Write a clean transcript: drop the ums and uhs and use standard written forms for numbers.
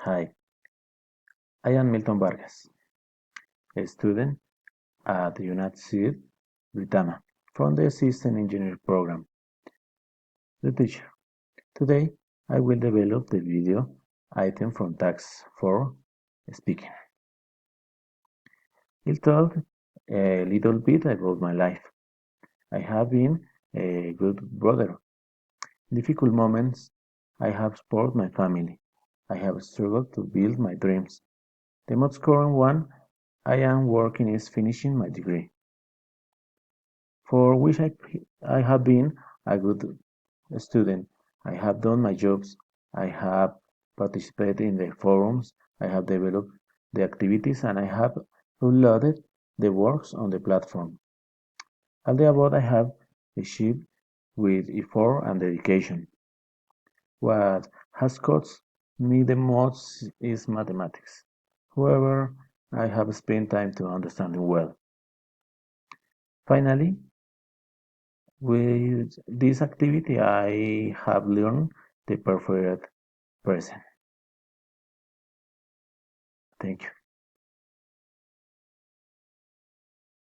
Hi, I am Milton Vargas, a student at the United States, Britama, from the System Engineering program. The teacher. Today, I will develop the video item from Task 4, Speaking. I'll talk a little bit about my life. I have been a good brother. In difficult moments, I have supported my family. I have struggled to build my dreams. The most current one I am working is finishing my degree, for which I have been a good student. I have done my jobs. I have participated in the forums. I have developed the activities and I have uploaded the works on the platform. All the above I have achieved with effort and dedication. What has cost me the most is mathematics. However, I have spent time to understand it well. Finally, with this activity, I have learned the perfect present. Thank you.